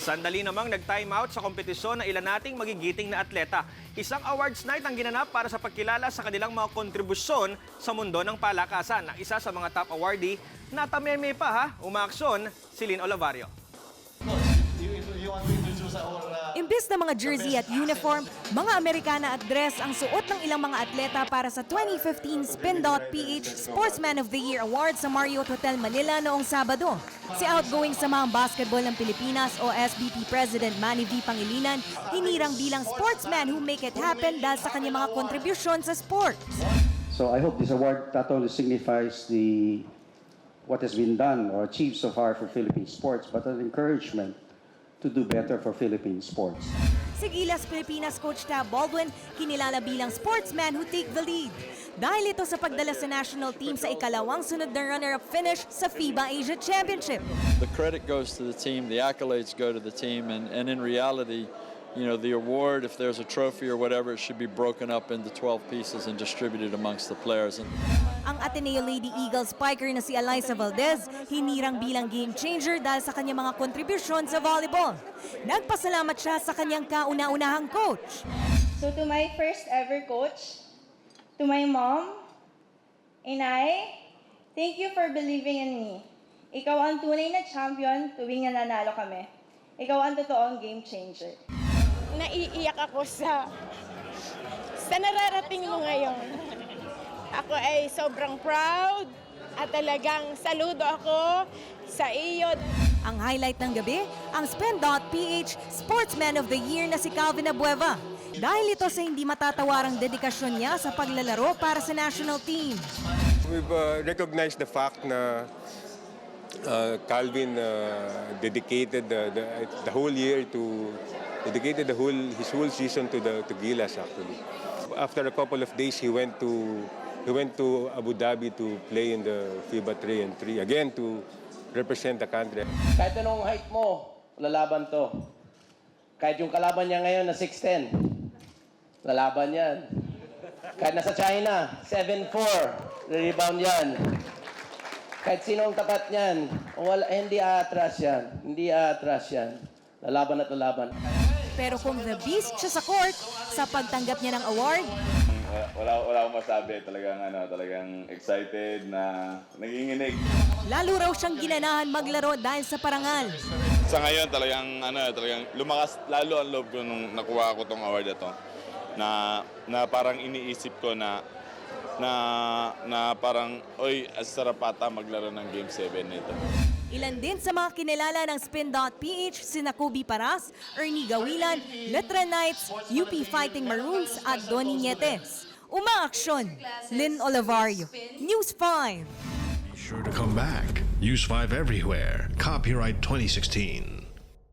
Sandali namang nag-time out sa kompetisyon na ilan nating magigiting na atleta. Isang awards night ang ginanap para sa pagkilala sa kanilang mga kontribusyon sa mundo ng palakasan. Ang isa sa mga top awardee, natameme pa ha, umaaksyon si Lynn Olivario. Imbis na mga jersey at uniform, mga Amerikana at dress ang suot ng ilang mga atleta para sa 2015 Spin.ph Sportsman of the Year Award sa Marriott Hotel Manila noong Sabado. Si outgoing Samahang Basketball ng Pilipinas o SBP President Manny V. Pangilinan, hinirang bilang sportsman who make it happen dahil sa kanyang mga kontribusyon sa sports. So I hope this award not only signifies what has been done or achieved so far for Philippine sports, but an encouragement to do better for Philippine sports. Si Gilas Pilipinas coach Tab Baldwin, kinilala bilang sportsman who take the lead. Dahil ito sa pagdala sa national team sa ikalawang sunod na runner-up finish sa FIBA Asia Championship. The credit goes to the team, the accolades go to the team, and in reality, you know, the award, if there's a trophy or whatever, it should be broken up into 12 pieces and distributed amongst the players. Ang Ateneo Lady Eagles spiker na si Eliza Valdez, hinirang bilang game changer dahil sa kanyang mga kontribusyon sa volleyball. Nagpasalamat siya sa kanyang kauna-unahang coach. So to my first ever coach, to my mom, and I, thank you for believing in me. Ikaw ang tunay na champion tuwing nananalo kami. Ikaw ang totoong game changer. Naiiyak ako sa nararating mo ngayon. Ako ay sobrang proud at talagang saludo ako sa iyo. Ang highlight ng gabi, ang Spin.ph Sportsman of the Year na si Calvin Abueva. Dahil ito sa hindi matatawarang dedikasyon niya sa paglalaro para sa national team. We've recognized the fact na Calvin dedicated the whole year dedicated his whole season to Gilas actually. After a couple of days, he went to Abu Dhabi to play in the FIBA 3 and 3 again to represent the country. Kahit anong height mo, lalaban to. Kahit yung kalaban niya ngayon na 6'10", lalaban yan. Kahit nasa China, 7'4", rebound yan. Kahit sinong tapat niyan, hindi aatras yan. Hindi aatras yan. Lalaban at lalaban. Pero kung the beast siya sa court, sa pagtanggap niya ng award, wala akong masabi. Talagang excited na nanginginig. lalo raw siyang ginanahan maglaro dahil sa parangal. Sa ngayon talagang lumakas lalo ang loob ko nung nakuha ko tong award na to. Na parang iniisip ko na parang sarap ata maglaro ng Game 7 nito. Ilan din sa mga kinilala ng Spin.ph sina Kobe Paras, Ernie Gawilan, Letra Knights, UP Fighting Maroons at Donnie Nietes. Umaaksyon, Lynn Olivario, News 5. Be sure to come back. Use 5 everywhere. Copyright 2016.